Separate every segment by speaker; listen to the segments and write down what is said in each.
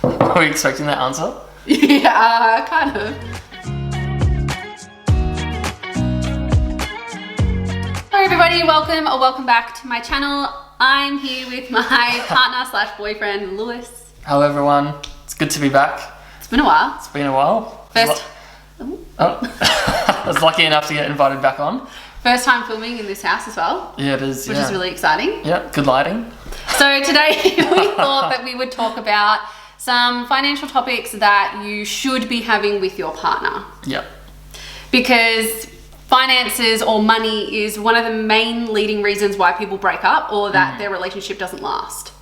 Speaker 1: Were you expecting that answer?
Speaker 2: Yeah, kind of. Hi everybody, welcome or welcome back to my channel. I'm here with my partner slash boyfriend, Lewis.
Speaker 1: Hello everyone, it's good to be back.
Speaker 2: It's been a while.
Speaker 1: It's been a while. I was lucky enough to get invited back on.
Speaker 2: First time filming in this house as well.
Speaker 1: Yeah, it is.
Speaker 2: Which is really exciting.
Speaker 1: Yeah, good lighting.
Speaker 2: So today we thought that we would talk about some financial topics that you should be having with your partner.
Speaker 1: Yeah.
Speaker 2: Because finances or money is one of the main leading reasons why people break up or that their relationship doesn't last.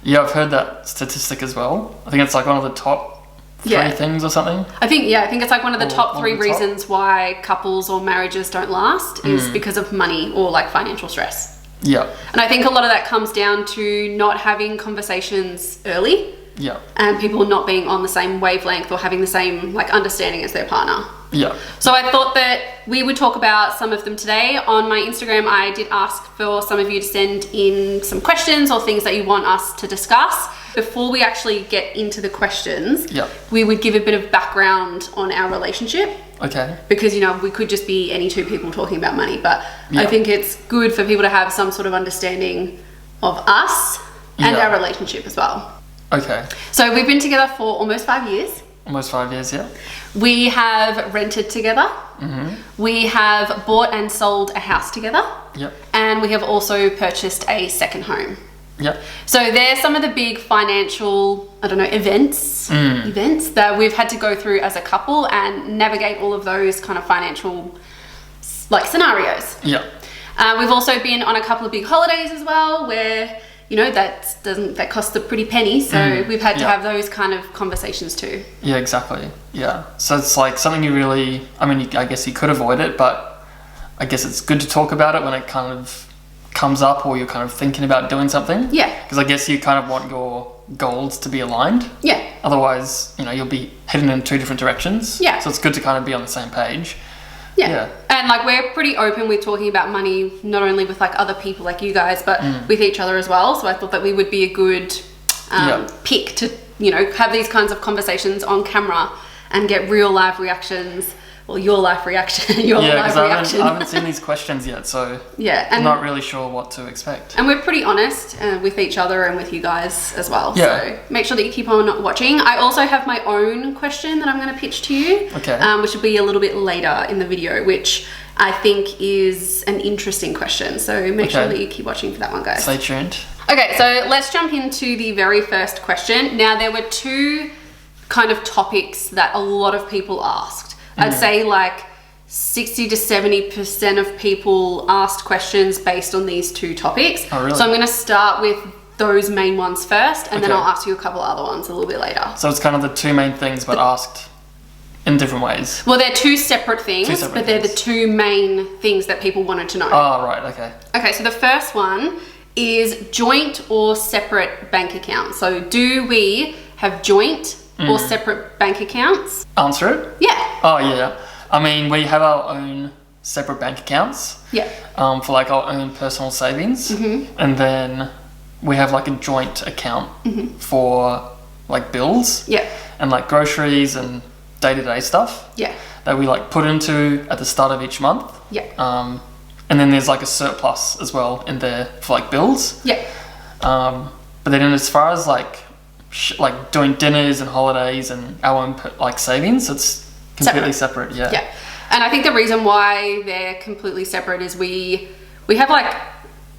Speaker 1: Yeah, I've heard that statistic as well. I think it's like one of the top three things or something.
Speaker 2: I think it's like one of the top three reasons why couples or marriages don't last is because of money or like financial stress.
Speaker 1: Yeah.
Speaker 2: And I think a lot of that comes down to not having conversations early.
Speaker 1: Yeah.
Speaker 2: And people not being on the same wavelength or having the same like understanding as their partner.
Speaker 1: Yeah.
Speaker 2: So I thought that we would talk about some of them today. On my Instagram, I did ask for some of you to send in some questions or things that you want us to discuss. Before we actually get into the questions, we would give a bit of background on our relationship.
Speaker 1: Okay.
Speaker 2: Because, you know, we could just be any two people talking about money, but I think it's good for people to have some sort of understanding of us and our relationship as well.
Speaker 1: Okay.
Speaker 2: So we've been together for almost 5 years.
Speaker 1: Almost 5 years, yeah.
Speaker 2: We have rented together. We have bought and sold a house together.
Speaker 1: Yep.
Speaker 2: And we have also purchased a second home.
Speaker 1: Yep.
Speaker 2: So there's some of the big financial, events that we've had to go through as a couple and navigate all of those kind of financial like scenarios.
Speaker 1: Yeah.
Speaker 2: We've also been on a couple of big holidays as well where, you know, that costs a pretty penny. So we've had to have those kind of conversations too.
Speaker 1: Yeah, exactly. Yeah. So it's like something you really, I guess you could avoid it, but I guess it's good to talk about it when it kind of comes up or you're kind of thinking about doing something. Yeah. Because I guess you kind of want your goals to be aligned. Yeah. Otherwise, you know, you'll be heading in two different directions. Yeah. So it's good to kind of be on the same page. Yeah. And like we're pretty open with talking about money, not only with like other people like you guys, but with each other as well. So I thought that we would be a good pick to, you know, have these kinds of conversations on camera and get real live reactions. Well, your life reaction, live reaction. I haven't seen these questions yet, so I'm not really sure what to expect. And we're pretty honest with each other and with you guys as well. Yeah. So make sure that you keep on watching. I also have my own question that I'm going to pitch to you, which will be a little bit later in the video, which I think is an interesting question. So make sure that you keep watching for that one, guys. Stay tuned. Okay, so let's jump into the very first question. Now, there were two kind of topics that a lot of people asked. I'd say like 60 to 70% of people asked questions based on these two topics. Oh, really? So I'm going to start with those main ones first, and then I'll ask you a couple other ones a little bit later. So it's kind of the two main things, but asked in different ways. Well, they're two separate things, but they're the two main things that people wanted to know. Oh, right. Okay. Okay. So the first one is joint or separate bank accounts. So do we have joint or separate bank accounts? Answer it? Yeah. Oh, yeah. I mean, we have our own separate bank accounts. Yeah. For like our own personal savings. And then we have like a joint account for like bills. Yeah. And like groceries and day-to-day stuff. Yeah. That we like put into at the start of each month. Yeah. And then there's like a surplus as well in there for like bills. Yeah. But then as far as like doing dinners and holidays and our own like savings, it's completely separate. Yeah. Yeah. And I think the reason why they're completely separate is we have like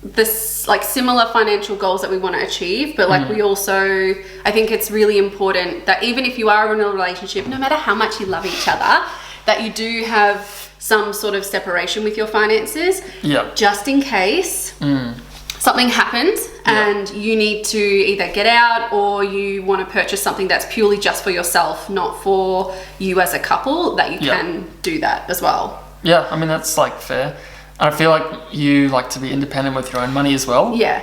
Speaker 1: this like similar financial goals that we want to achieve, but like we also, I think it's really important that even if you are in a relationship, no matter how much you love each other, that you do have some sort of separation with your finances. Yeah. Just in case something happens and you need to either get out or you want to purchase something that's purely just for yourself, not for you as a couple, that you can do that as well. Yeah, I mean, that's like fair. I feel like you like to be independent with your own money as well. Yeah.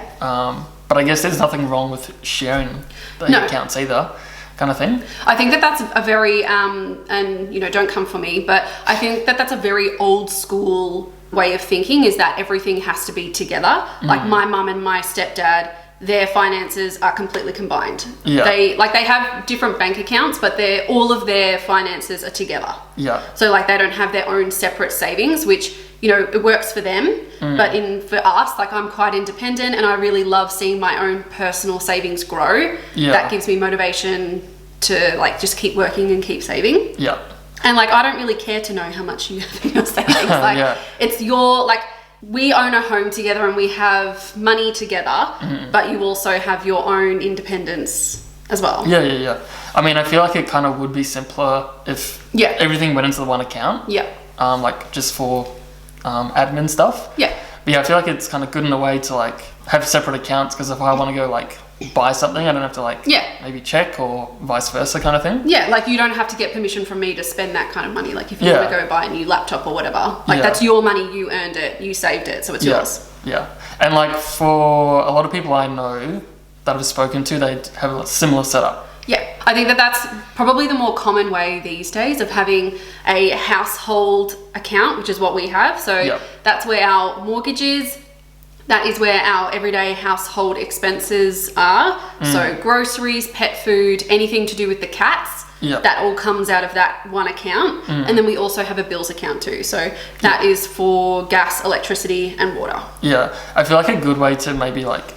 Speaker 1: But I guess there's nothing wrong with sharing the accounts either, kind of thing. I think that that's a very, and you know, don't come for me, but I think that that's a very old school way of thinking, is that everything has to be together. Like my mum and my stepdad
Speaker 2: their finances are completely combined.
Speaker 1: Yeah.
Speaker 2: They have different bank accounts, but all of their finances are together.
Speaker 1: Yeah.
Speaker 2: So like they don't have their own separate savings, which, you know, it works for them. But for us, like I'm quite independent and I really love seeing my own personal savings grow.
Speaker 1: Yeah.
Speaker 2: That gives me motivation to like just keep working and keep saving.
Speaker 1: Yeah.
Speaker 2: And like I don't really care to know how much you have in your savings. Like it's your like we own a home together and we have money together, but you also have your own independence as well.
Speaker 1: Yeah. I mean, I feel like it kind of would be simpler if everything went into the one account.
Speaker 2: Yeah.
Speaker 1: Like just for admin stuff.
Speaker 2: Yeah.
Speaker 1: But yeah, I feel like it's kind of good in a way to like have separate accounts, because if I want to go like buy something, I don't have to like maybe check, or vice versa kind of thing.
Speaker 2: Yeah, like you don't have to get permission from me to spend that kind of money. Like if you want to go buy a new laptop or whatever, like that's your money, you earned it, you saved it, so it's yours.
Speaker 1: Yeah. And like for a lot of people I know that I've spoken to, they have a similar setup.
Speaker 2: Yeah, I think that's probably the more common way these days of having a household account, which is what we have. So that's where our mortgage is. That is where our everyday household expenses are. So groceries, pet food, anything to do with the cats, that all comes out of that one account. And then we also have a bills account too. So that is for gas, electricity and water. Yeah,
Speaker 1: I feel like a good way to maybe like,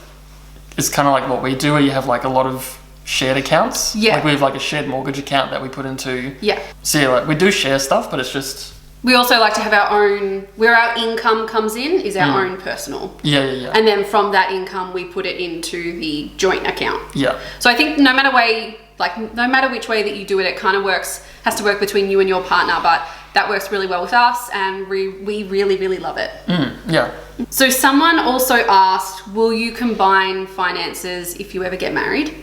Speaker 1: it's kind of like what we do, where you have like a lot of shared accounts. Yeah. Like we have like a shared mortgage account that we put into. Yeah. So yeah, like we do share stuff, but it's just...
Speaker 2: We also like to have our own, where our income comes in is our own personal.
Speaker 1: Yeah.
Speaker 2: And then from that income, we put it into the joint account.
Speaker 1: Yeah.
Speaker 2: So I think no matter which way that you do it, it kind of has to work between you and your partner, but that works really well with us and we really, really love it.
Speaker 1: Yeah.
Speaker 2: So someone also asked, will you combine finances if you ever get married?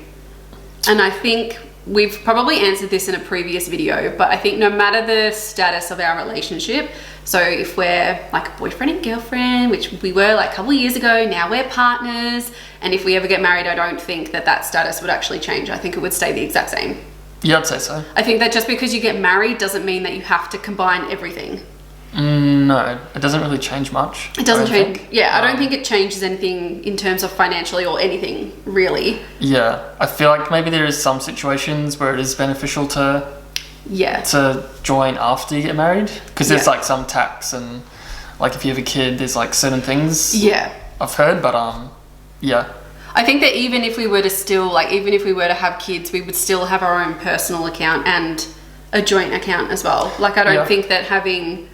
Speaker 2: And I think we've probably answered this in a previous video, but I think no matter the status of our relationship, so if we're like a boyfriend and girlfriend, which we were like a couple of years ago, now we're partners, and if we ever get married, I don't think that status would actually change. I think it would stay the exact same.
Speaker 1: Yeah, I'd say so.
Speaker 2: I think that just because you get married doesn't mean that you have to combine everything.
Speaker 1: No, it doesn't really change much.
Speaker 2: It doesn't change. Yeah, I don't think it changes anything in terms of financially or anything, really.
Speaker 1: Yeah, I feel like maybe there is some situations where it is beneficial to join after you get married, because there's like some tax, and like if you have a kid, there's like certain things. Yeah, I've heard, but yeah.
Speaker 2: I think that even if we were to have kids, we would still have our own personal account and a joint account as well. Like I don't think that having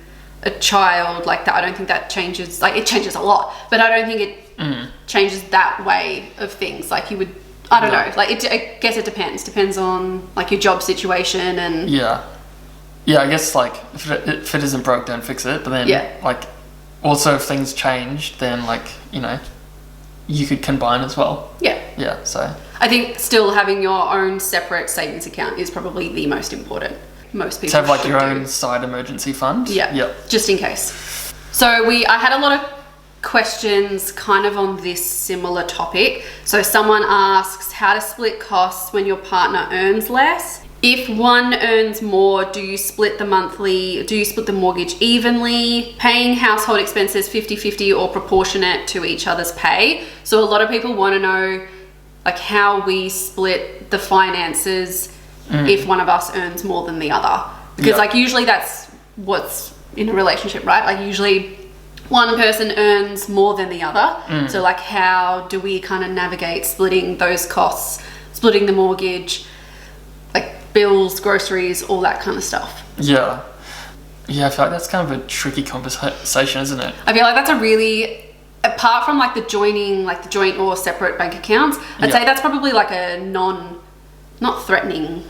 Speaker 2: a child like that, I don't think that changes, like it changes a lot, but I don't think it changes that way of things. Like you would, I don't know, like I guess it depends on like your job situation and
Speaker 1: yeah, I guess like if it isn't broke, don't fix it. But then like also if things change, then like, you know, you could combine as well. Yeah, so
Speaker 2: I think still having your own separate savings account is probably the most important. Most people
Speaker 1: to have like your own side emergency fund.
Speaker 2: Yeah, just in case. So I had a lot of questions kind of on this similar topic. So someone asks how to split costs when your partner earns less. If one earns more, do you split the mortgage evenly, paying household expenses 50-50 or proportionate to each other's pay? So a lot of people want to know like how we split the finances if one of us earns more than the other, because like usually that's what's in a relationship, right? Like usually one person earns more than the other. So like how do we kind of navigate splitting those costs, splitting the mortgage, like bills, groceries, all that kind of stuff?
Speaker 1: Yeah, I feel like that's kind of a tricky conversation, isn't it?
Speaker 2: I feel like that's a really, apart from like the joint or separate bank accounts, I'd say that's probably like a not threatening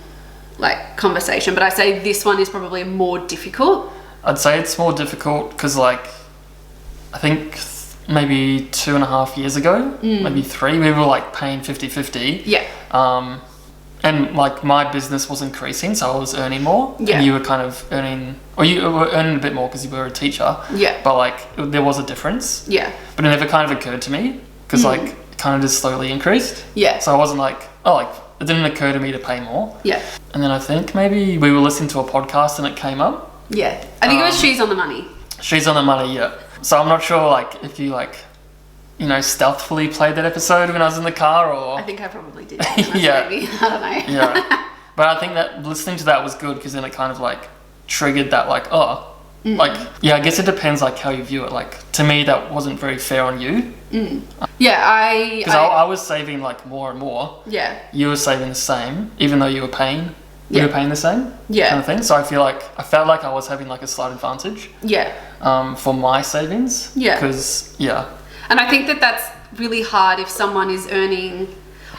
Speaker 2: like conversation, but I say this one is probably more difficult.
Speaker 1: I'd say it's more difficult because like I think maybe 2.5 years ago, maybe 3, we were like paying 50-50. And like my business was increasing, so I was earning more, and you were kind of earning, or you were earning a bit more because you were a teacher. But like there was a difference. But it never kind of occurred to me because like it kind of just slowly increased. So I wasn't like, it didn't occur to me to pay more. And then I think maybe we were listening to a podcast and it came up.
Speaker 2: I think it was She's on the Money.
Speaker 1: She's on the Money, yeah. So I'm not sure like if you like stealthily played that episode when I was in the car, or...
Speaker 2: I think I probably did.
Speaker 1: Yeah.
Speaker 2: Maybe. I don't know.
Speaker 1: Yeah. But I think that listening to that was good, because then it kind of like triggered that, like, like, yeah, I guess it depends like how you view it. Like, to me, that wasn't very fair on you.
Speaker 2: Yeah,
Speaker 1: because I was saving like more and more.
Speaker 2: Yeah.
Speaker 1: You were saving the same, even though you were paying. You were paying the same.
Speaker 2: Yeah.
Speaker 1: Kind of thing. So I felt like I was having like a slight advantage.
Speaker 2: Yeah.
Speaker 1: For my savings.
Speaker 2: Yeah.
Speaker 1: Because
Speaker 2: And I think that that's really hard if someone is earning.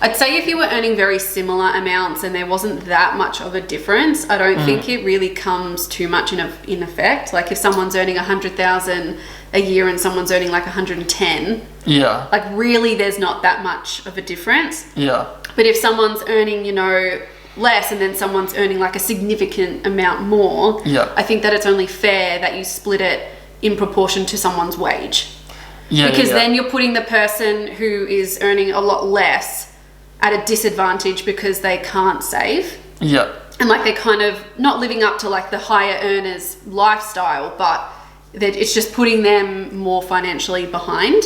Speaker 2: I'd say if you were earning very similar amounts and there wasn't that much of a difference, I don't think it really comes too much in effect. Like if someone's earning 100,000 a year and someone's earning like 110, like really there's not that much of a difference.
Speaker 1: Yeah.
Speaker 2: But if someone's earning, less and then someone's earning like a significant amount more, I think that it's only fair that you split it in proportion to someone's wage.
Speaker 1: Yeah.
Speaker 2: Because then you're putting the person who is earning a lot less at a disadvantage because they can't save.
Speaker 1: Yeah.
Speaker 2: And like they're kind of not living up to like the higher earners lifestyle, but it's just putting them more financially behind.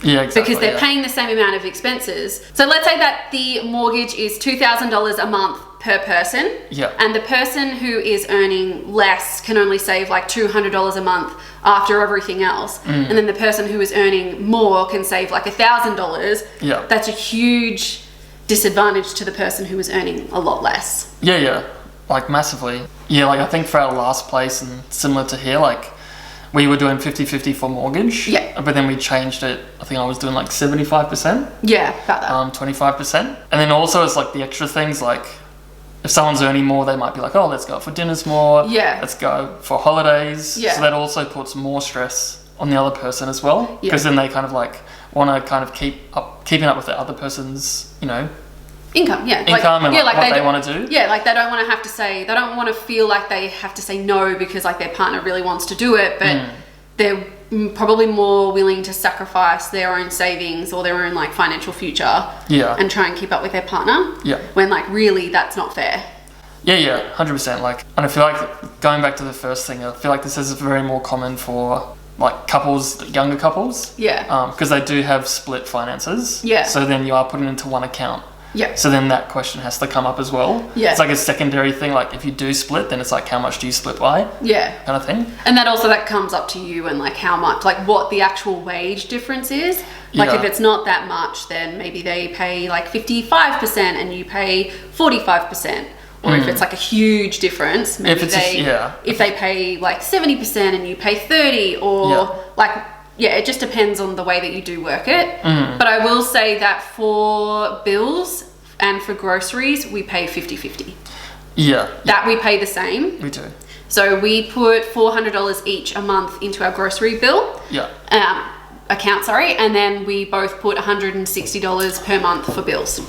Speaker 1: Yeah, exactly.
Speaker 2: Because they're paying the same amount of expenses. So let's say that the mortgage is $2,000 a month per person.
Speaker 1: Yeah.
Speaker 2: And the person who is earning less can only save like $200 a month after everything else. And then the person who is earning more can save like $1,000.
Speaker 1: Yeah.
Speaker 2: That's a huge disadvantage to the person who is earning a lot less.
Speaker 1: Yeah. Like massively. Yeah, like I think for our last place and similar to here, like we were doing 50-50 for mortgage.
Speaker 2: Yeah.
Speaker 1: But then we changed it. I think I was doing like 75%.
Speaker 2: Yeah, about that.
Speaker 1: 25%. And then also it's like the extra things, like if someone's earning more, they might be like, oh, let's go out for dinners more.
Speaker 2: Yeah.
Speaker 1: Let's go for holidays.
Speaker 2: Yeah.
Speaker 1: So that also puts more stress on the other person as well.
Speaker 2: Yeah.
Speaker 1: Because then they kind of like want to kind of keeping up with the other person's,
Speaker 2: income, yeah.
Speaker 1: Income and what they want to do.
Speaker 2: Yeah, like they don't want to have to say, they don't want to feel like they have to say no because like their partner really wants to do it, but they're probably more willing to sacrifice their own savings or their own like financial future and try and keep up with their partner.
Speaker 1: Yeah.
Speaker 2: When like really that's not fair.
Speaker 1: Yeah, 100%. Like, and I feel like going back to the first thing, I feel like this is very more common for like couples, younger couples.
Speaker 2: Yeah.
Speaker 1: Because they do have split finances.
Speaker 2: Yeah.
Speaker 1: So then you are putting into one account.
Speaker 2: Yeah.
Speaker 1: So then that question has to come up as well.
Speaker 2: Yeah.
Speaker 1: It's like a secondary thing. Like if you do split, then it's like how much do you split by?
Speaker 2: Yeah.
Speaker 1: Kind of thing.
Speaker 2: And that comes up to you and like how much, like what the actual wage difference is. Like if it's not that much, then maybe they pay like 55% and you pay 45%. Or if it's like a huge difference, maybe if they pay like 70% and you pay 30, or it just depends on the way that you do work it. But I will say that for bills and for groceries, we pay 50-50.
Speaker 1: Yeah.
Speaker 2: That we pay the same.
Speaker 1: We do.
Speaker 2: So we put $400 each a month into our grocery bill.
Speaker 1: Yeah.
Speaker 2: Account, and then we both put $160 per month for bills.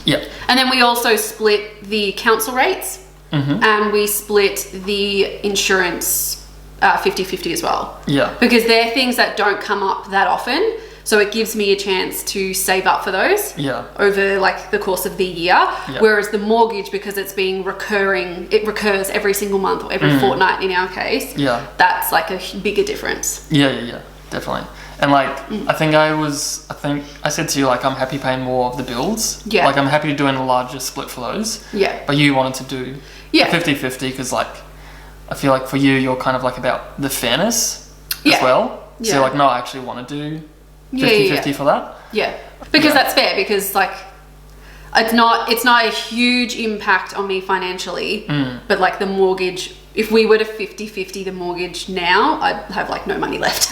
Speaker 1: Yeah.
Speaker 2: And then we also split the council rates and we split the insurance 50-50 as well.
Speaker 1: Yeah.
Speaker 2: Because they're things that don't come up that often. So it gives me a chance to save up for those over like the course of the year. Yeah. Whereas the mortgage, because it's being recurring, it recurs every single month or every fortnight in our case.
Speaker 1: Yeah.
Speaker 2: That's like a bigger difference.
Speaker 1: Yeah, definitely. And like, I think I said to you, like, I'm happy paying more of the bills.
Speaker 2: Yeah.
Speaker 1: Like, I'm happy to do a larger split for those.
Speaker 2: Yeah.
Speaker 1: But you wanted to do 50-50 because, like, I feel like for you, you're kind of like about the fairness as well. So you're like, no, I actually want to do 50-50 for that.
Speaker 2: Yeah. Because that's fair, because like, it's not a huge impact on me financially, but like the mortgage, if we were to 50-50 the mortgage now, I'd have like no money left.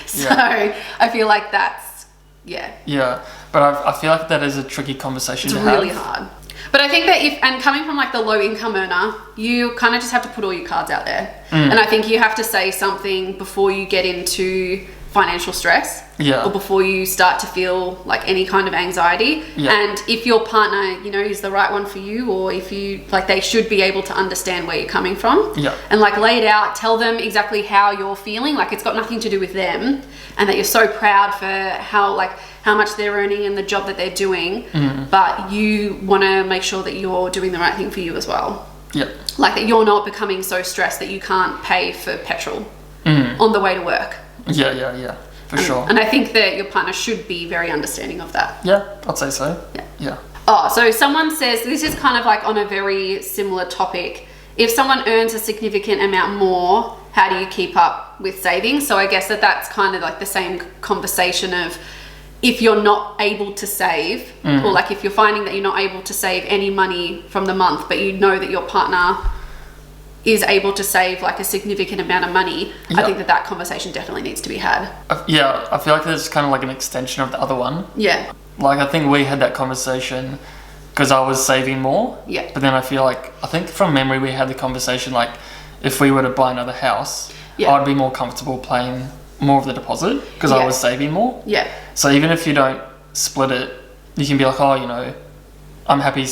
Speaker 2: So I feel like that's,
Speaker 1: Yeah, but I feel like that is a tricky conversation to have.
Speaker 2: It's really hard. But I think that coming from like the low income earner, you kind of just have to put all your cards out there. And I think you have to say something before you get into financial stress or before you start to feel like any kind of anxiety. And if your partner, is the right one for you, or if you like, they should be able to understand where you're coming from and like lay it out, tell them exactly how you're feeling. Like it's got nothing to do with them, and that you're so proud for how much they're earning and the job that they're doing, but you want to make sure that you're doing the right thing for you as well. Like that you're not becoming so stressed that you can't pay for petrol on the way to work.
Speaker 1: Yeah. for sure.
Speaker 2: And I think that your partner should be very understanding of that.
Speaker 1: Yeah, I'd say so. Yeah.
Speaker 2: Oh, so someone says, this is kind of like on a very similar topic. If someone earns a significant amount more, how do you keep up with savings? So I guess that's kind of like the same conversation of, if you're not able to save, or like if you're finding that you're not able to save any money from the month, but you know that your partner is able to save like a significant amount of money, I think that conversation definitely needs to be had.
Speaker 1: Yeah, I feel like it's kind of like an extension of the other one.
Speaker 2: Yeah.
Speaker 1: Like I think we had that conversation because I was saving more.
Speaker 2: Yeah.
Speaker 1: But then I think from memory we had the conversation like, if we were to buy another house, I'd be more comfortable paying more of the deposit because I was saving more.
Speaker 2: Yeah.
Speaker 1: So even if you don't split it, you can be like, oh, you know, I'm happy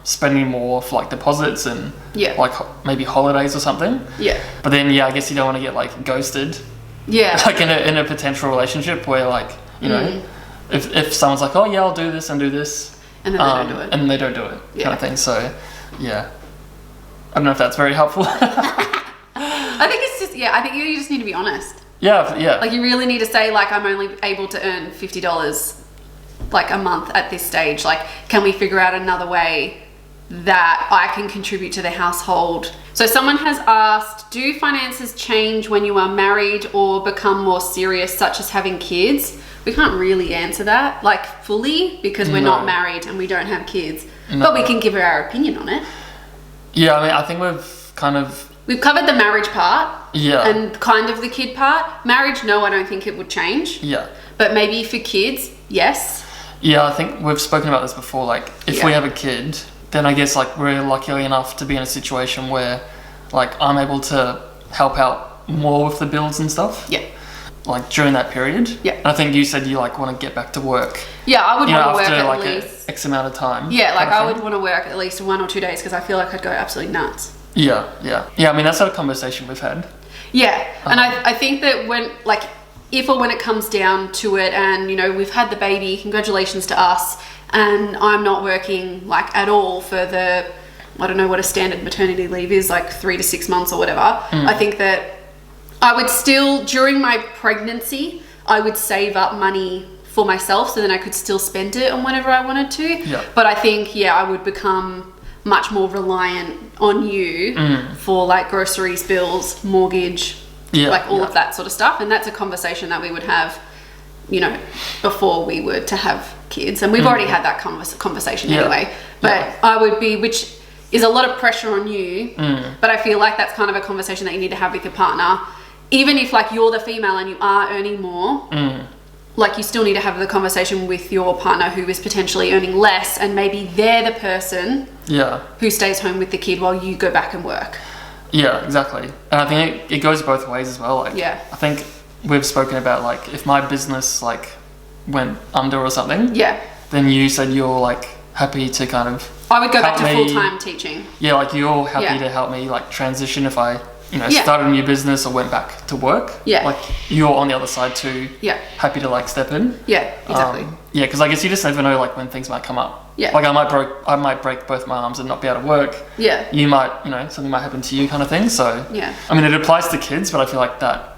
Speaker 1: spending more for like deposits and like maybe holidays or something.
Speaker 2: Yeah.
Speaker 1: But then I guess you don't want to get like ghosted.
Speaker 2: Yeah.
Speaker 1: Like in a potential relationship where like, you know, if someone's like, oh yeah, I'll do this and do this,
Speaker 2: and then they don't do it,
Speaker 1: and they don't do it, kind of thing. So yeah, I don't know if that's very helpful.
Speaker 2: I think it's just I think you just need to be honest.
Speaker 1: Yeah.
Speaker 2: Like you really need to say like, I'm only able to earn $50 like a month at this stage. Like, can we figure out another way that I can contribute to the household? So someone has asked, do finances change when you are married or become more serious, such as having kids? We can't really answer that like fully because we're not married and we don't have kids, but we can give our opinion on it.
Speaker 1: Yeah, I mean, I think we've
Speaker 2: covered the marriage part.
Speaker 1: Yeah.
Speaker 2: And kind of the kid part. Marriage, no, I don't think it would change.
Speaker 1: Yeah.
Speaker 2: But maybe for kids, yes.
Speaker 1: Yeah, I think we've spoken about this before. Like, if we have a kid, then I guess like we're lucky enough to be in a situation where like I'm able to help out more with the bills and stuff.
Speaker 2: Yeah.
Speaker 1: Like during that period.
Speaker 2: Yeah.
Speaker 1: And I think you said you like want to get back to work.
Speaker 2: Yeah, I would want to work
Speaker 1: after
Speaker 2: at
Speaker 1: like
Speaker 2: least
Speaker 1: X amount of time.
Speaker 2: Yeah, like I would want to work at least 1 or 2 days because I feel like I'd go absolutely nuts.
Speaker 1: Yeah. I mean, that's not a conversation we've had.
Speaker 2: Yeah, and I think that when like if or when it comes down to it, and you know we've had the baby, congratulations to us, and I'm not working like at all for the, I don't know what a standard maternity leave is, like 3 to 6 months or whatever. I think that I would still, during my pregnancy, I would save up money for myself so then I could still spend it on whatever I wanted to.
Speaker 1: Yeah.
Speaker 2: But I think, I would become much more reliant on you for like groceries, bills, mortgage, like all of that sort of stuff. And that's a conversation that we would have, you know, before we were to have kids. And we've already had that conversation anyway. But I would be, which is a lot of pressure on you. But I feel like that's kind of a conversation that you need to have with your partner. Even if like you're the female and you are earning more, like you still need to have the conversation with your partner who is potentially earning less, and maybe they're the person who stays home with the kid while you go back and work.
Speaker 1: Yeah, exactly. And I think it goes both ways as well. Like, I think we've spoken about like if my business like went under or something, then you said you're like happy to kind of
Speaker 2: I would go back to full-time teaching. Yeah,
Speaker 1: like you're happy to help me like transition if I started a new business or went back to work. Yeah. Like you're on the other side too. Yeah. Happy to like step in.
Speaker 2: Yeah, exactly.
Speaker 1: Because I guess you just never know like when things might come up.
Speaker 2: Yeah.
Speaker 1: Like I might break both my arms and not be able to work. Yeah. You might, something might happen to you kind of thing. So I mean, it applies to kids, but I feel like that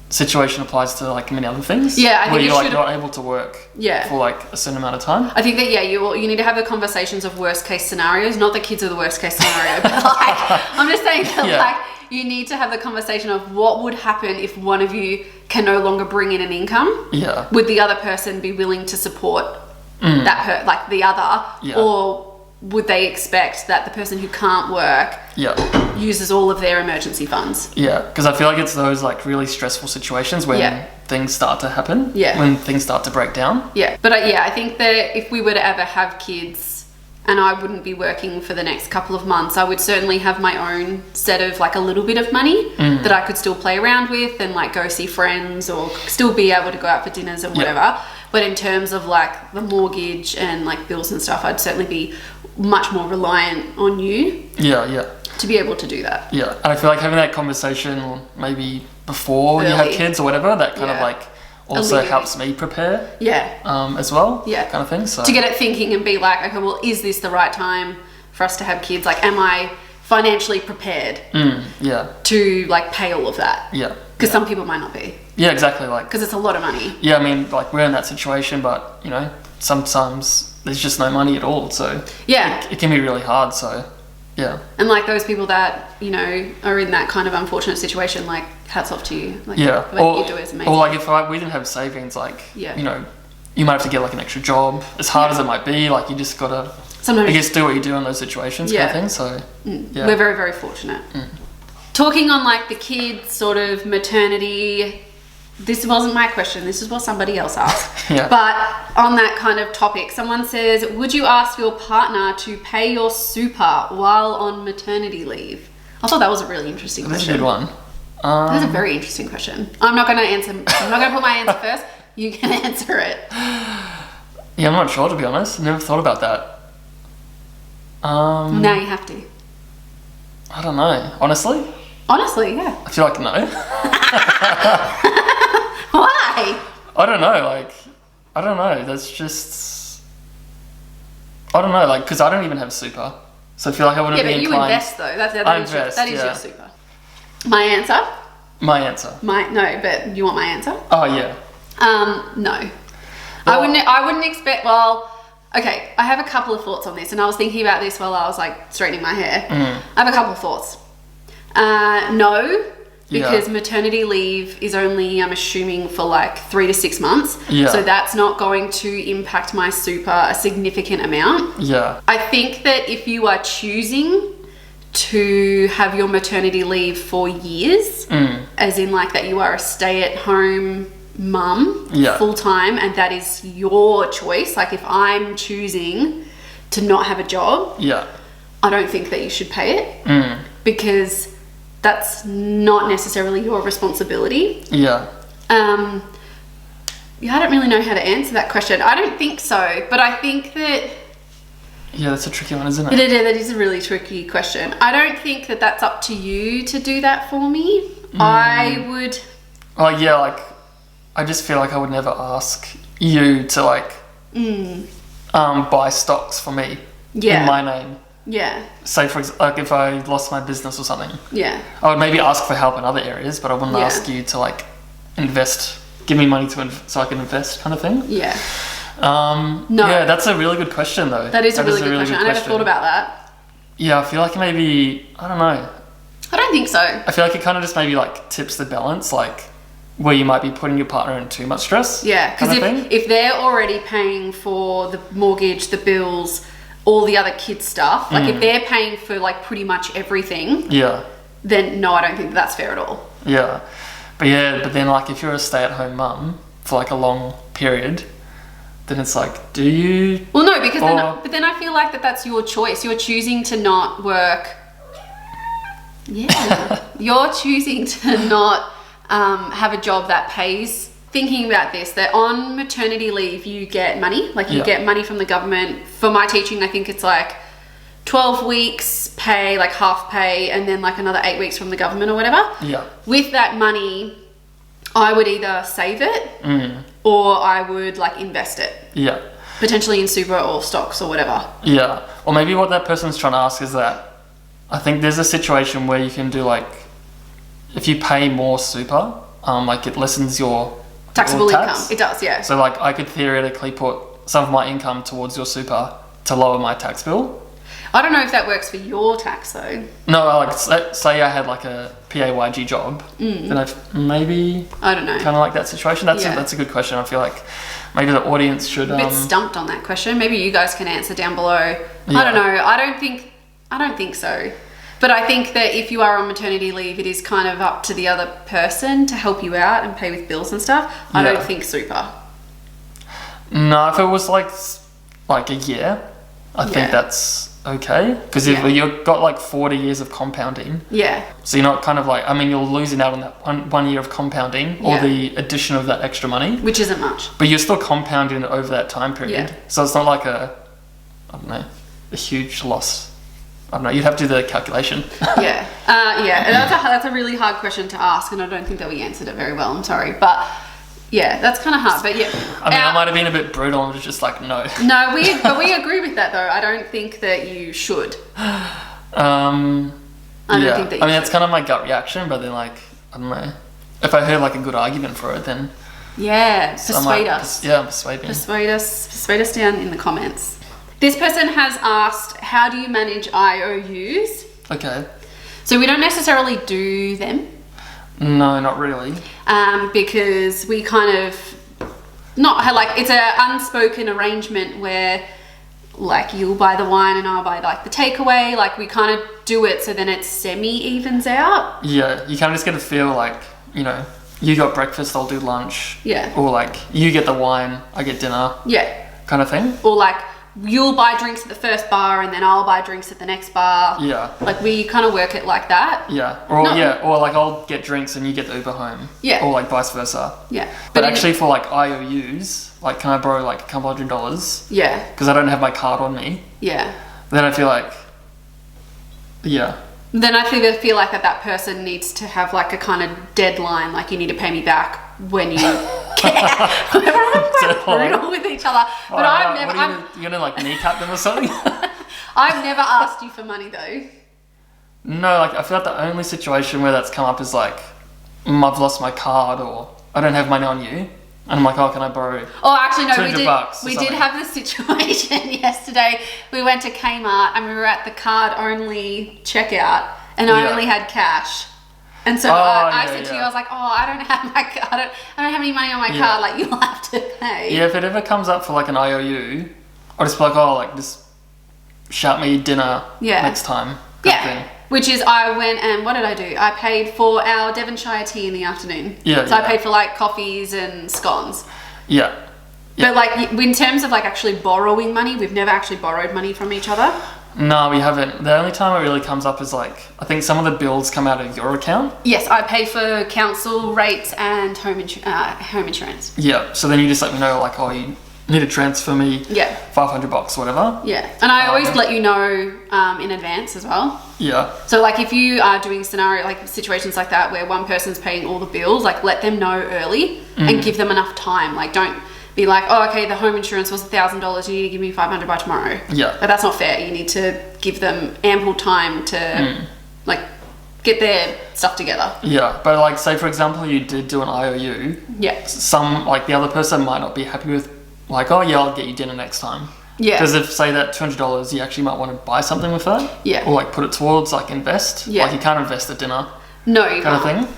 Speaker 1: situation applies to like many other things.
Speaker 2: Yeah, I think
Speaker 1: where you're like not able to work for like a certain amount of time.
Speaker 2: I think that you need to have the conversations of worst case scenarios. Not that kids are the worst case scenario, but like I'm just saying that like you need to have the conversation of what would happen if one of you can no longer bring in an income. Yeah. Would the other person be willing to support that like the other, or would they expect that the person who can't work uses all of their emergency funds?
Speaker 1: Yeah, because I feel like it's those like really stressful situations when things start to happen. Yeah. When things start to break down.
Speaker 2: Yeah, but I think that if we were to ever have kids and I wouldn't be working for the next couple of months, I would certainly have my own set of like a little bit of money that I could still play around with and like go see friends or still be able to go out for dinners and whatever. But in terms of like the mortgage and like bills and stuff, I'd certainly be much more reliant on you. To be able to do that.
Speaker 1: Yeah, and I feel like having that conversation maybe before you have kids or whatever, that kind of like also helps me prepare. As well. Yeah. Kind of thing. So
Speaker 2: to get it thinking and be like, okay, well, is this the right time for us to have kids? Like, am I financially prepared?
Speaker 1: Yeah.
Speaker 2: to like pay all of that.
Speaker 1: Yeah.
Speaker 2: Because some people might not be.
Speaker 1: Yeah, exactly. Like,
Speaker 2: because it's a lot of money.
Speaker 1: Yeah, I mean, like, we're in that situation, but, you know, sometimes there's just no money at all. So
Speaker 2: yeah,
Speaker 1: it can be really hard. So yeah.
Speaker 2: And like those people that, you know, are in that kind of unfortunate situation, like, hats off to you. Like,
Speaker 1: yeah.
Speaker 2: what you do is amazing.
Speaker 1: Or like if we didn't have savings, like,
Speaker 2: yeah.
Speaker 1: you know, you might have to get like an extra job. As hard as it might be, like, you just gotta sometimes I guess do what you do in those situations, kind of thing. So yeah.
Speaker 2: We're very, very fortunate. Talking on like the kids sort of maternity, this wasn't my question, this is what somebody else asked.
Speaker 1: Yeah.
Speaker 2: But on that kind of topic, someone says, would you ask your partner to pay your super while on maternity leave? I thought that was a really interesting question.
Speaker 1: That's a good one.
Speaker 2: That's a very interesting question. I'm not going to put my answer first. You can answer it.
Speaker 1: Yeah, I'm not sure, to be honest. Never thought about that.
Speaker 2: Now you have to.
Speaker 1: I don't know. Honestly,
Speaker 2: yeah.
Speaker 1: I feel like no.
Speaker 2: Why?
Speaker 1: I don't know. Like, I don't know. That's just... I don't know. Like, because I don't even have super. So I feel like I wouldn't be inclined...
Speaker 2: Yeah, but you invest, though. That is your super. My answer? No, but you want my answer?
Speaker 1: Oh, yeah.
Speaker 2: No. Well, I wouldn't expect... Well... Okay, I have a couple of thoughts on this, and I was thinking about this while I was like straightening my hair. I have a couple of thoughts. No, because maternity leave is only, I'm assuming, for like 3 to 6 months.
Speaker 1: Yeah.
Speaker 2: So that's not going to impact my super a significant amount.
Speaker 1: Yeah.
Speaker 2: I think that if you are choosing to have your maternity leave for years, as in like that you are a stay-at-home mum full-time, and that is your choice. Like, if I'm choosing to not have a job, I don't think that you should pay it, because that's not necessarily your responsibility. I don't really know how to answer that question. I don't think so, but I think that
Speaker 1: that's a tricky one, isn't it?
Speaker 2: That is a really tricky question. I don't think that that's up to you to do that for me. I would...
Speaker 1: Oh yeah, like, I just feel like I would never ask you to like buy stocks for me in my name. Yeah. Say for example, like if I lost my business or something. Yeah. I would maybe ask for help in other areas, but I wouldn't ask you to like give me money so I can invest, kind of thing. Yeah. No. Yeah, that's a really good question though.
Speaker 2: That is a really good question. I never thought about that.
Speaker 1: Yeah, I feel like maybe, I don't know.
Speaker 2: I don't think so.
Speaker 1: I feel like it kind of just maybe like tips the balance, like where you might be putting your partner in too much stress.
Speaker 2: Yeah, because if they're already paying for the mortgage, the bills, all the other kids stuff, like if they're paying for like pretty much everything, then no, I don't think that's fair at all.
Speaker 1: Yeah, but then like if you're a stay-at-home mum for like a long period, then it's like, do you?
Speaker 2: Well, no, because then I feel like that's your choice. You're choosing to not work. Yeah, you're choosing to not have a job that pays. Thinking about this, that on maternity leave you get money, like you get money from the government. For my teaching, I think it's like 12 weeks pay, like half pay, and then like another 8 weeks from the government or whatever. Yeah. With that money, I would either save it or I would like invest it. Yeah. Potentially in super or stocks or whatever. Yeah.
Speaker 1: Or maybe what that person's trying to ask is that I think there's a situation where you can do like, if you pay more super, like it lessens your
Speaker 2: taxable income. It does, yeah.
Speaker 1: So like I could theoretically put some of my income towards your super to lower my tax bill.
Speaker 2: I don't know if that works for your tax though.
Speaker 1: No, like say I had like a PAYG job, then I don't know. Kind of like that situation. That's a good question. I feel like maybe the audience should.
Speaker 2: A bit stumped on that question. Maybe you guys can answer down below. Yeah. I don't know. I don't think so. But I think that if you are on maternity leave, it is kind of up to the other person to help you out and pay with bills and stuff. I don't think super.
Speaker 1: No, if it was like a year, I think that's okay. Because if you've got like 40 years of compounding. Yeah. So you're not kind of like, I mean, you're losing out on that one year of compounding or the addition of that extra money.
Speaker 2: Which isn't much.
Speaker 1: But you're still compounding over that time period. Yeah. So it's not like a huge loss. I don't know, you'd have to do the calculation. That's a really hard question to ask, and I don't think that we answered it very well, I'm sorry. But yeah, that's kind of hard, but yeah. I mean, I might have been a bit brutal and was just like, no.
Speaker 2: No, but we agree with that though. I don't think that you should.
Speaker 1: I
Speaker 2: I don't think that you
Speaker 1: I mean,
Speaker 2: should.
Speaker 1: it's kind of my gut reaction, but then like, I don't know. If I heard like a good argument for it, then...
Speaker 2: Yeah, persuade us.
Speaker 1: Yeah, persuade me.
Speaker 2: Persuade us down in the comments. This person has asked, how do you manage IOUs?
Speaker 1: Okay.
Speaker 2: So we don't necessarily do them.
Speaker 1: No, not really.
Speaker 2: Because we kind of... Not like, it's an unspoken arrangement where like you'll buy the wine and I'll buy like the takeaway. Like we kind of do it so then it semi-evens out.
Speaker 1: Yeah, you kind of just get to feel like, you know, you got breakfast, I'll do lunch.
Speaker 2: Yeah.
Speaker 1: Or like, you get the wine, I get dinner.
Speaker 2: Yeah.
Speaker 1: Kind of thing.
Speaker 2: Or like, you'll buy drinks at the first bar and then I'll buy drinks at the next bar.
Speaker 1: Yeah.
Speaker 2: Like we kind of work it like that.
Speaker 1: Yeah. Or or like I'll get drinks and you get the Uber home.
Speaker 2: Yeah.
Speaker 1: Or like vice versa.
Speaker 2: Yeah.
Speaker 1: But actually for like IOUs, like can I borrow like a couple $100?
Speaker 2: Yeah.
Speaker 1: Because I don't have my card on me.
Speaker 2: Yeah.
Speaker 1: Then I feel like, yeah.
Speaker 2: Then I feel like that person needs to have like a kind of deadline, like you need to pay me back when you get We're brutal with each other. But I've never...
Speaker 1: You're gonna like kneecap them or something?
Speaker 2: I've never asked you for money though.
Speaker 1: No, like I feel like the only situation where that's come up is like, I've lost my card or I don't have money on you. And I'm like, oh, can I borrow?
Speaker 2: Oh, actually, no, we did
Speaker 1: $200
Speaker 2: have this situation yesterday. We went to Kmart and we were at the card-only checkout and I only had cash. And so I said to you, I was like, oh, I don't have my card. I don't have any money on my card. Like, you'll have to pay.
Speaker 1: Yeah, if it ever comes up for like an IOU, I'll just be like, oh, like just shout me dinner next time.
Speaker 2: Yeah. Which is, I went and what did I do? I paid for our Devonshire tea in the afternoon.
Speaker 1: Yeah.
Speaker 2: So I paid for like coffees and scones.
Speaker 1: Yeah.
Speaker 2: But like in terms of like actually borrowing money, we've never actually borrowed money from each other.
Speaker 1: No, we haven't. The only time it really comes up is like, I think some of the bills come out of your account.
Speaker 2: Yes, I pay for council rates and home insurance.
Speaker 1: Yeah. So then you just let me know like, oh, you need to transfer me $500, whatever.
Speaker 2: Yeah. And I always let you know in advance as well.
Speaker 1: Yeah.
Speaker 2: So like if you are doing situations like that where one person's paying all the bills, like let them know early and give them enough time. Like don't be like, oh, okay, the home insurance was $1,000. You need to give me $500 by tomorrow.
Speaker 1: Yeah.
Speaker 2: But that's not fair. You need to give them ample time to like get their stuff together.
Speaker 1: Yeah. But like, say for example, you did do an IOU.
Speaker 2: Yeah.
Speaker 1: Some, like the other person might not be happy with like, oh yeah, I'll get you dinner next time.
Speaker 2: Yeah.
Speaker 1: Because if, say, that $200, you actually might want to buy something with that.
Speaker 2: Yeah.
Speaker 1: Or like put it towards like invest.
Speaker 2: Yeah.
Speaker 1: Like you can't invest at dinner.
Speaker 2: No, you
Speaker 1: kind
Speaker 2: can't.
Speaker 1: of thing.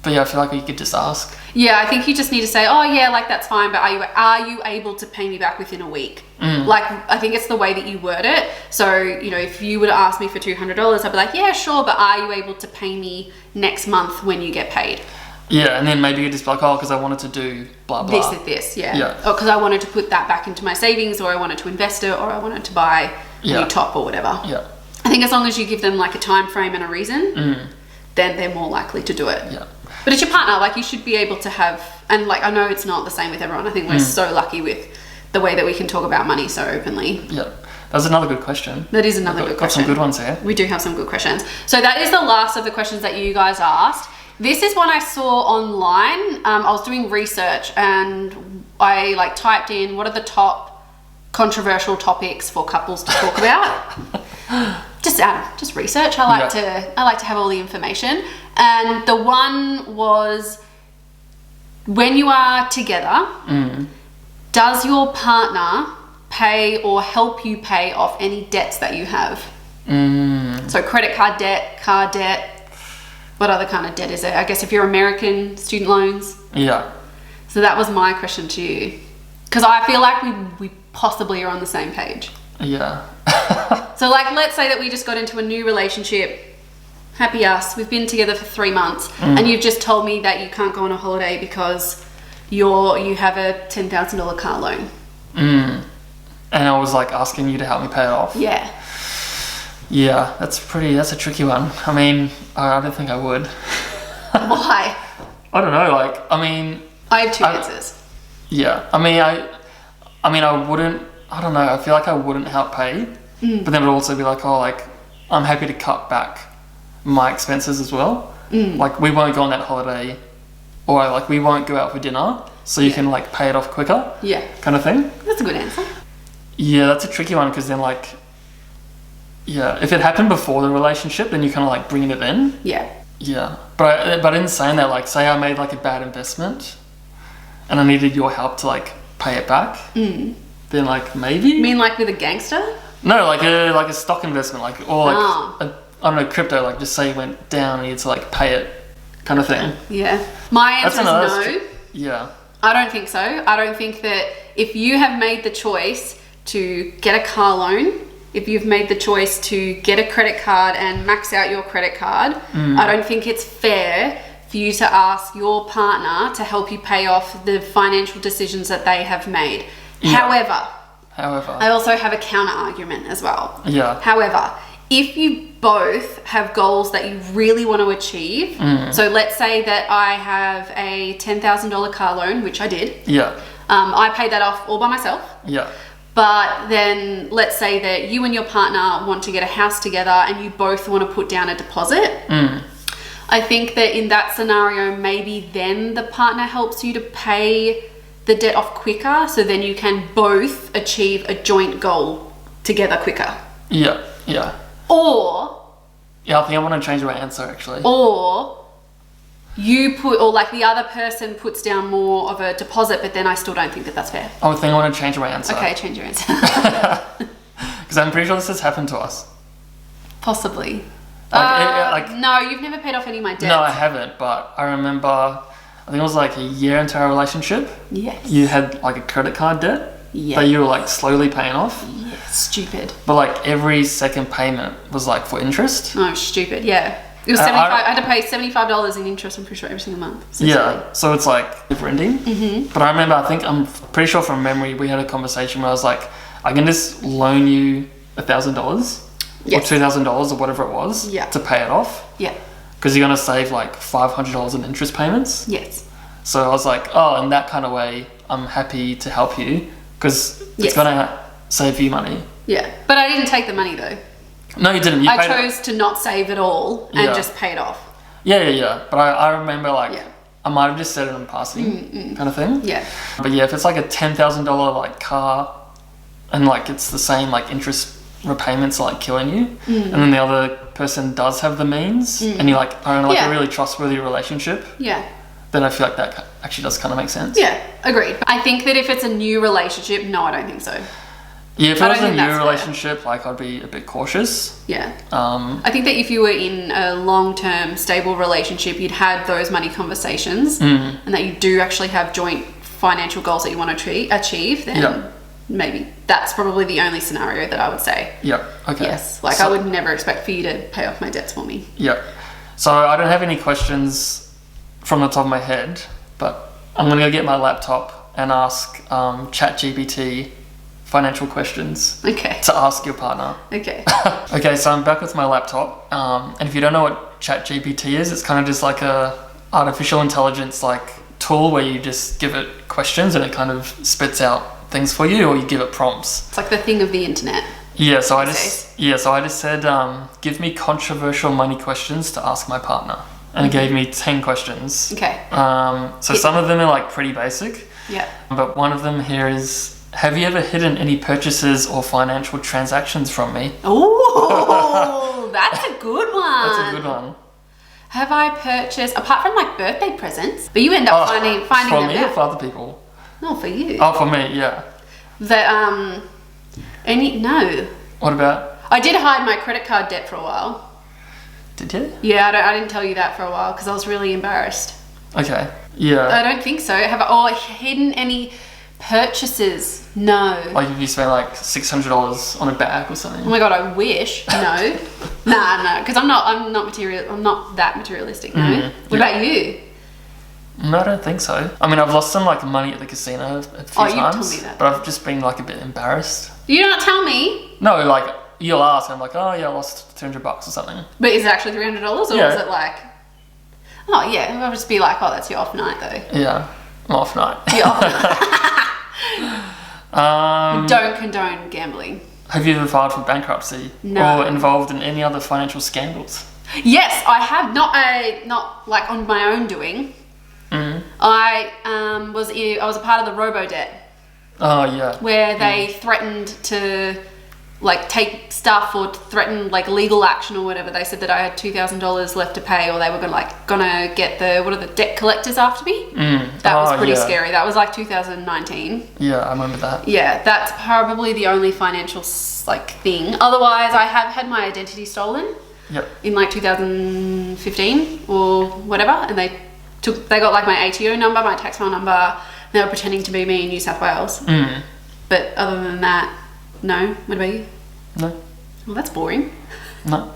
Speaker 1: But yeah, I feel like you could just ask.
Speaker 2: Yeah, I think you just need to say, oh yeah, like that's fine, but are you able to pay me back within a week? Like, I think it's the way that you word it. So, you know, if you were to ask me for $200, I'd be like, yeah, sure, but are you able to pay me next month when you get paid?
Speaker 1: Yeah, and then maybe you just be like, oh, because I wanted to do blah, blah.
Speaker 2: This, yeah. Or because I wanted to put that back into my savings, or I wanted to invest it, or I wanted to buy a new top or whatever.
Speaker 1: Yeah.
Speaker 2: I think as long as you give them like a time frame and a reason, then they're more likely to do it.
Speaker 1: Yeah.
Speaker 2: But it's your partner, like you should be able to have, and like I know it's not the same with everyone. I think we're so lucky with the way that we can talk about money so openly.
Speaker 1: Yeah. That's another good question.
Speaker 2: That is another good question.
Speaker 1: Got some good ones here.
Speaker 2: We do have some good questions. So that is the last of the questions that you guys asked. This is one I saw online. I was doing research and I like typed in what are the top controversial topics for couples to talk about. Just research. I like to have all the information. And the one was, when you are together, does your partner pay or help you pay off any debts that you have? So credit card debt, car debt. What other kind of debt is there? I guess if you're American, student loans.
Speaker 1: Yeah.
Speaker 2: So that was my question to you. Because I feel like we possibly are on the same page.
Speaker 1: Yeah.
Speaker 2: So like, let's say that we just got into a new relationship. Happy us. We've been together for 3 months. And you've just told me that you can't go on a holiday because you have a $10,000 car loan.
Speaker 1: And I was like asking you to help me pay it off.
Speaker 2: Yeah.
Speaker 1: Yeah, that's a tricky one. I mean, I don't think I would.
Speaker 2: Why?
Speaker 1: I don't know, like, I mean...
Speaker 2: I have two answers.
Speaker 1: Yeah, I mean, I wouldn't, I don't know, I feel like I wouldn't help pay, but then it would also be like, oh, like, I'm happy to cut back my expenses as well. Like, we won't go on that holiday, or like, we won't go out for dinner, so you can like pay it off quicker. Yeah. Kind of thing.
Speaker 2: That's a good answer.
Speaker 1: Yeah, that's a tricky one, because then like, Yeah, if it happened before the relationship, then you're kind of like bringing it in.
Speaker 2: Yeah.
Speaker 1: Yeah, but in saying that, like, say I made like a bad investment, and I needed your help to like pay it back. Then like maybe.
Speaker 2: You mean like with a gangster?
Speaker 1: No, like a stock investment, like or like I don't know, crypto. Like just say it went down, and you had to like pay it, kind of thing.
Speaker 2: Yeah. My answer is no.
Speaker 1: Yeah.
Speaker 2: I don't think so. I don't think that if you have made the choice to get a car loan, if you've made the choice to get a credit card and max out your credit card, I don't think it's fair for you to ask your partner to help you pay off the financial decisions that they have made.
Speaker 1: Yeah.
Speaker 2: However, I also have a counter argument as well.
Speaker 1: Yeah.
Speaker 2: However, if you both have goals that you really want to achieve, so let's say that I have a $10,000 car loan, which I did.
Speaker 1: Yeah.
Speaker 2: I paid that off all by myself.
Speaker 1: Yeah.
Speaker 2: But then let's say that you and your partner want to get a house together and you both want to put down a deposit. I think that in that scenario, maybe then the partner helps you to pay the debt off quicker, so then you can both achieve a joint goal together quicker.
Speaker 1: Yeah. Yeah.
Speaker 2: Or...
Speaker 1: Yeah, I think I want to change my answer, actually.
Speaker 2: Or... or like the other person puts down more of a deposit, but then I still don't think that that's fair.
Speaker 1: I think I want to change my answer.
Speaker 2: Okay, change your answer.
Speaker 1: Because I'm pretty sure this has happened to us.
Speaker 2: Possibly.
Speaker 1: Like,
Speaker 2: no, you've never paid off any of my debts.
Speaker 1: No, I haven't, but I remember, I think it was like a year into our relationship.
Speaker 2: Yes.
Speaker 1: You had like a credit card debt that you were like slowly paying off.
Speaker 2: Yes, stupid.
Speaker 1: But like every second payment was like for interest.
Speaker 2: Oh, stupid, yeah. It was 75. I had to pay $75 in interest, I'm pretty sure, every single month.
Speaker 1: So it's like never ending. But I remember, I'm pretty sure from memory, we had a conversation where I was like, I can just loan you $1,000 or $2,000 or whatever it was to pay it off.
Speaker 2: Yeah.
Speaker 1: Because you're going to save like $500 in interest payments.
Speaker 2: Yes.
Speaker 1: So I was like, oh, in that kind of way, I'm happy to help you because it's going to save you money. Yeah.
Speaker 2: But I didn't take the money though.
Speaker 1: No, you didn't.
Speaker 2: I chose to not save it all and just pay it off.
Speaker 1: Yeah. But I remember like, I might have just said it in passing kind of thing. Yeah. But yeah, if it's like a $10,000 like car and like it's the same like interest repayments are like killing you and then the other person does have the means and you like own like a really trustworthy relationship. Yeah. Then I feel like that actually does kind of make sense.
Speaker 2: Yeah, agreed. I think that if it's a new relationship, no, I don't think so.
Speaker 1: Yeah, if it was a new relationship, like I'd be a bit cautious.
Speaker 2: Yeah. I think that if you were in a long-term, stable relationship, you'd had those money conversations and that you do actually have joint financial goals that you want to achieve, then maybe that's probably the only scenario that I would say.
Speaker 1: Yep. Okay.
Speaker 2: Yes. Like I would never expect for you to pay off my debts for me.
Speaker 1: Yep. So I don't have any questions from the top of my head, but I'm going to go get my laptop and ask ChatGPT financial questions to ask your partner. Okay. Okay, so I'm back with my laptop. And if you don't know what ChatGPT is, it's kind of just like a artificial intelligence like tool where you just give it questions and it kind of spits out things for you, or you give it prompts.
Speaker 2: It's like the thing of the internet.
Speaker 1: Yeah, so I just said, give me controversial money questions to ask my partner. And it gave me 10 questions. Okay. So some of them are like pretty basic. Yeah. But one of them here is, have you ever hidden any purchases or financial transactions from me?
Speaker 2: Oh, that's a good one.
Speaker 1: That's a good one.
Speaker 2: Have I purchased, apart from like birthday presents, but you end up finding them out.
Speaker 1: For me or for other people?
Speaker 2: No, for you.
Speaker 1: Oh, for me, yeah.
Speaker 2: No.
Speaker 1: What about?
Speaker 2: I did hide my credit card debt for a while.
Speaker 1: Did you?
Speaker 2: Yeah, I didn't tell you that for a while because I was really embarrassed.
Speaker 1: Okay. Yeah.
Speaker 2: I don't think so. Have I hidden any purchases? No.
Speaker 1: Like if you spent like $600 on a bag or something.
Speaker 2: Oh my god, I wish. No. No, because I'm not that materialistic. No. What about you?
Speaker 1: No, I don't think so. I mean, I've lost some like money at the casino a few times.
Speaker 2: You've told me that.
Speaker 1: But I've just been like a bit embarrassed.
Speaker 2: You don't tell me?
Speaker 1: No, like you'll ask, and I'm like, oh yeah, I lost $200 or something.
Speaker 2: But is it actually $300 or is it like? Oh yeah, I'll just be like, oh, that's your off night though.
Speaker 1: Yeah, I'm off night.
Speaker 2: Your off night. We don't condone gambling.
Speaker 1: Have you ever filed for bankruptcy?
Speaker 2: No.
Speaker 1: Or involved in any other financial scandals?
Speaker 2: Yes, I have. Not like on my own doing. I was a part of the robo debt.
Speaker 1: Oh yeah.
Speaker 2: Where they threatened to like take stuff or threaten like legal action or whatever. They said that I had $2,000 left to pay, or they were gonna get the debt collectors after me. That was pretty scary. That was like 2019.
Speaker 1: Yeah, I remember that.
Speaker 2: Yeah, that's probably the only financial like thing. Otherwise, I have had my identity stolen.
Speaker 1: Yep.
Speaker 2: In like 2015 or whatever, and they got like my ATO number, my tax file number, and they were pretending to be me in New South Wales. But other than that, no. What about you?
Speaker 1: No.
Speaker 2: Well, that's boring.
Speaker 1: No.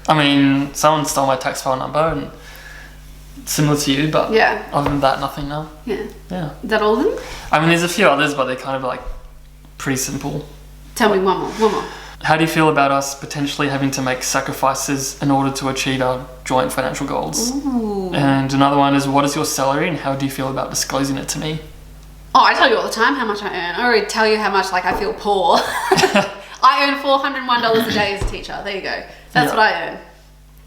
Speaker 1: I mean, someone stole my tax file number, and similar to you, but other than that, nothing. No.
Speaker 2: Yeah.
Speaker 1: Yeah.
Speaker 2: Is that all of them?
Speaker 1: I mean, there's a few others, but they're kind of like pretty simple.
Speaker 2: Tell me one more.
Speaker 1: How do you feel about us potentially having to make sacrifices in order to achieve our joint financial goals?
Speaker 2: Ooh.
Speaker 1: And another one is, what is your salary and how do you feel about disclosing it to me?
Speaker 2: Oh, I tell you all the time how much I earn. I already tell you how much like I feel poor. I earn $401 a day as a teacher. There you go. That's what I earn.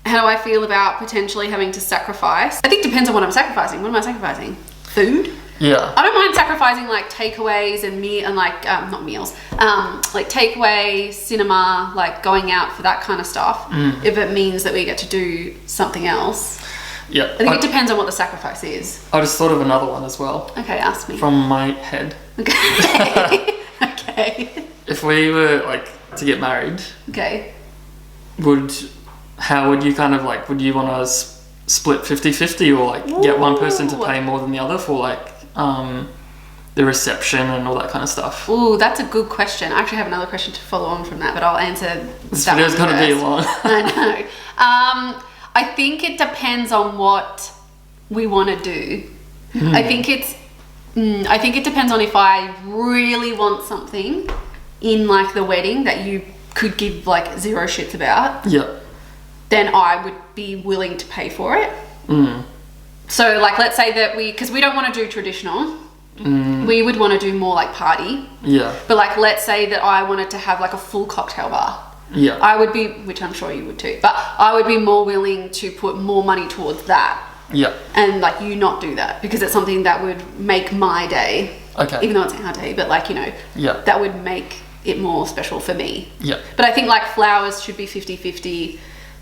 Speaker 2: How do I feel about potentially having to sacrifice? I think it depends on what I'm sacrificing. What am I sacrificing? Food?
Speaker 1: Yeah.
Speaker 2: I don't mind sacrificing like takeaways and not meals, like takeaway, cinema, like going out for that kind of stuff. If it means that we get to do something else.
Speaker 1: Yeah.
Speaker 2: I think it depends on what the sacrifice is.
Speaker 1: I just thought of another one as well.
Speaker 2: Okay, ask me.
Speaker 1: From my head.
Speaker 2: Okay. Okay.
Speaker 1: If we were like to get married.
Speaker 2: Okay.
Speaker 1: How would you kind of like, would you want to split 50-50 or like get one person to pay more than the other for like the reception and all that kind of stuff?
Speaker 2: Ooh, that's a good question. I actually have another question to follow on from that, but I'll answer
Speaker 1: this video's going to be long.
Speaker 2: I know. I think it depends on what we want to do. I think it depends on if I really want something in like the wedding that you could give like zero shits about.
Speaker 1: Yeah.
Speaker 2: Then I would be willing to pay for it. So like, let's say that because we don't want to do traditional, we would want to do more like party.
Speaker 1: Yeah.
Speaker 2: But like, let's say that I wanted to have like a full cocktail bar.
Speaker 1: Yeah.
Speaker 2: I would be, which I'm sure you would too, but I would be more willing to put more money towards that.
Speaker 1: Yeah.
Speaker 2: And like you not do that because it's something that would make my day.
Speaker 1: Okay.
Speaker 2: Even though it's our day, but like, that would make it more special for me.
Speaker 1: Yeah.
Speaker 2: But I think like flowers should be 50-50.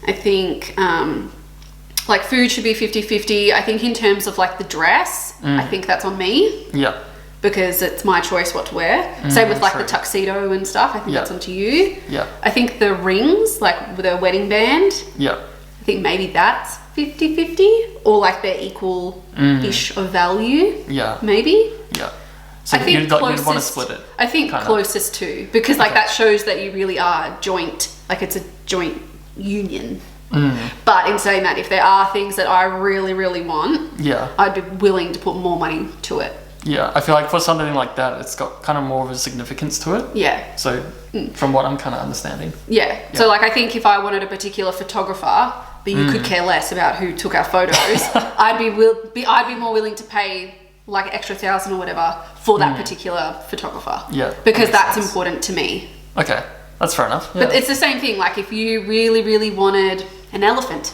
Speaker 2: I think like food should be 50-50. I think in terms of like the dress, I think that's on me.
Speaker 1: Yeah.
Speaker 2: Because it's my choice what to wear. Same with like the tuxedo and stuff. I think that's onto you.
Speaker 1: Yeah.
Speaker 2: I think the rings, like with a wedding band.
Speaker 1: Yeah.
Speaker 2: I think maybe that's 50-50 or like they're equal-ish of value.
Speaker 1: Yeah.
Speaker 2: Maybe.
Speaker 1: Yeah. So
Speaker 2: I think
Speaker 1: you'd want to split it.
Speaker 2: I think closest to, because like that shows that you really are joint, like it's a joint union. But in saying that, if there are things that I really, really want, I'd be willing to put more money to it.
Speaker 1: Yeah, I feel like for something like that, it's got kind of more of a significance to it.
Speaker 2: Yeah.
Speaker 1: So from what I'm kind of understanding.
Speaker 2: Yeah. So like I think if I wanted a particular photographer, but you could care less about who took our photos, I'd be more willing to pay like extra $1,000 or whatever for that particular photographer.
Speaker 1: Yeah.
Speaker 2: Because that's important to me.
Speaker 1: Okay. That's fair enough. Yeah.
Speaker 2: But it's the same thing. Like if you really, really wanted an elephant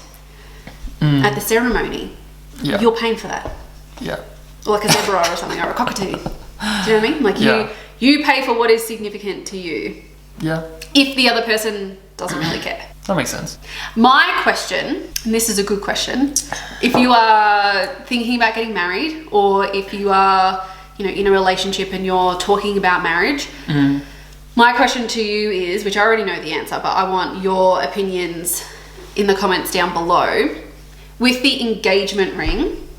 Speaker 2: at the ceremony, you're paying for that.
Speaker 1: Yeah.
Speaker 2: Or like a zebra or something, or a cockatoo. Do you know what I mean? Like you pay for what is significant to you.
Speaker 1: Yeah.
Speaker 2: If the other person doesn't really care.
Speaker 1: That makes sense.
Speaker 2: My question, and this is a good question, if you are thinking about getting married, or if you are, in a relationship and you're talking about marriage, my question to you is, which I already know the answer, but I want your opinions in the comments down below. With the engagement ring,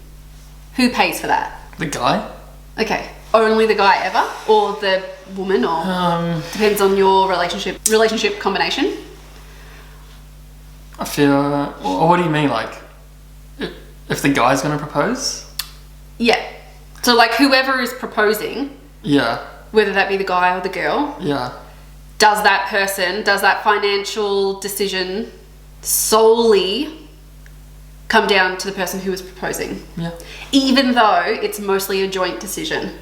Speaker 2: who pays for that?
Speaker 1: The guy.
Speaker 2: Okay. Only the guy ever? Or the woman? Or depends on your relationship combination?
Speaker 1: I feel... what do you mean? Like, if the guy's going to propose?
Speaker 2: Yeah. So, like, whoever is proposing...
Speaker 1: Yeah.
Speaker 2: Whether that be the guy or the girl...
Speaker 1: Yeah.
Speaker 2: Does that financial decision solely come down to the person who is proposing?
Speaker 1: Yeah.
Speaker 2: Even though it's mostly a joint decision?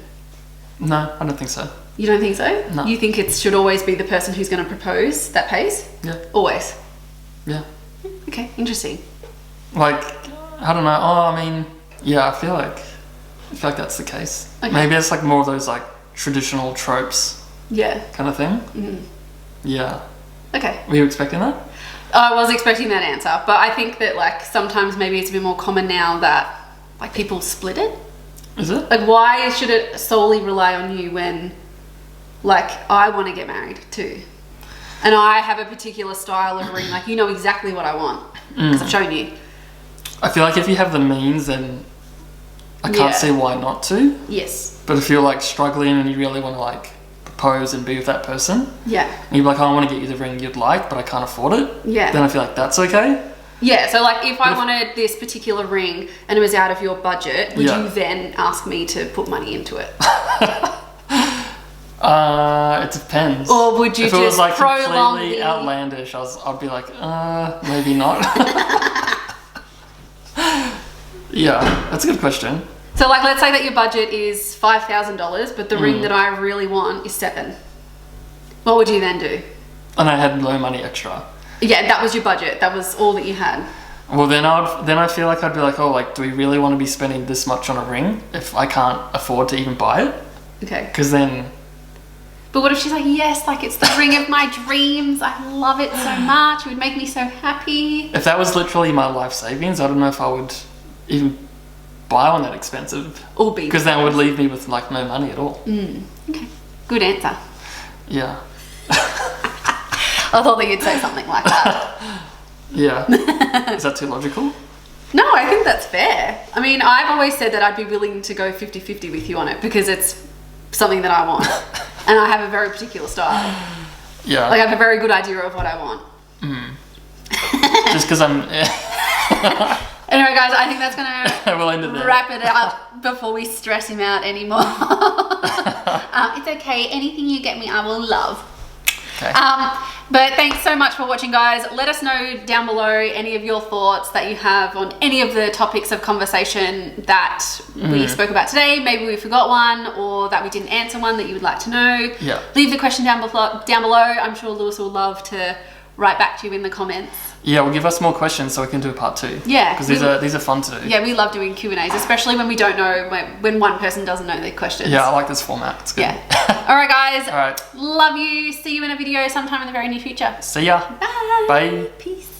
Speaker 1: No, I don't think so.
Speaker 2: You don't think so?
Speaker 1: No.
Speaker 2: You think it should always be the person who's going to propose that pays?
Speaker 1: Yeah.
Speaker 2: Always?
Speaker 1: Yeah.
Speaker 2: Okay, interesting.
Speaker 1: Like, I don't know. I mean, yeah, I feel like that's the case. Okay. Maybe it's like more of those like traditional tropes.
Speaker 2: Yeah.
Speaker 1: Kind of thing. Yeah.
Speaker 2: Okay.
Speaker 1: Were you expecting that?
Speaker 2: I was expecting that answer, but I think that like sometimes maybe it's a bit more common now that like people split it.
Speaker 1: Is it?
Speaker 2: Like why should it solely rely on you when like I want to get married too? And I have a particular style of ring, like you know exactly what I want because I've shown you.
Speaker 1: I feel like if you have the means, then I can't see why not to.
Speaker 2: Yes.
Speaker 1: But if you're like struggling and you really want to like propose and be with that person, and you're like, oh, I want to get you the ring you'd like, but I can't afford it. Then I feel like that's okay.
Speaker 2: Yeah. So like, if I wanted this particular ring and it was out of your budget, would you then ask me to put money into it?
Speaker 1: It depends.
Speaker 2: Or would you
Speaker 1: if
Speaker 2: just
Speaker 1: it was like
Speaker 2: prolong
Speaker 1: completely outlandish, I'd be like, maybe not. Yeah, that's a good question.
Speaker 2: So like, let's say that your budget is $5,000, but the ring that I really want is $7,000. What would you then do?
Speaker 1: And I had no money extra.
Speaker 2: Yeah, that was your budget. That was all that you had.
Speaker 1: Well, then I feel like I'd be like, oh, like, do we really want to be spending this much on a ring if I can't afford to even buy it?
Speaker 2: Okay.
Speaker 1: Because then...
Speaker 2: But what if she's like, yes, like it's the ring of my dreams. I love it so much. It would make me so happy.
Speaker 1: If that was literally my life savings, I don't know if I would even buy one that expensive.
Speaker 2: Or be.
Speaker 1: Because that would leave me with like no money at all.
Speaker 2: Okay. Good answer.
Speaker 1: Yeah.
Speaker 2: I thought that you'd say something like that.
Speaker 1: Yeah. Is that too logical?
Speaker 2: No, I think that's fair. I mean, I've always said that I'd be willing to go 50-50 with you on it because it's something that I want. And I have a very particular style.
Speaker 1: Yeah.
Speaker 2: Like I have a very good idea of what I want.
Speaker 1: Just because I'm...
Speaker 2: Anyway, guys, I think that's going
Speaker 1: we'll end it
Speaker 2: to
Speaker 1: there.
Speaker 2: wrap it up before we stress him out anymore. It's okay. Anything you get me, I will love.
Speaker 1: Okay.
Speaker 2: But thanks so much for watching, guys. Let us know down below any of your thoughts that you have on any of the topics of conversation that we spoke about today. Maybe we forgot one or that we didn't answer one that you would like to know.
Speaker 1: Yeah.
Speaker 2: Leave the question down below. I'm sure Lewis will love to write back to you in the comments.
Speaker 1: Yeah, well, give us more questions so we can do a part 2.
Speaker 2: Yeah.
Speaker 1: Because these are fun to do.
Speaker 2: Yeah, we love doing Q&As, especially when we don't know, when one person doesn't know their questions.
Speaker 1: Yeah, I like this format. It's good.
Speaker 2: Yeah. All right, guys.
Speaker 1: All right.
Speaker 2: Love you. See you in a video sometime in the very near future.
Speaker 1: See ya.
Speaker 2: Bye.
Speaker 1: Bye.
Speaker 2: Peace.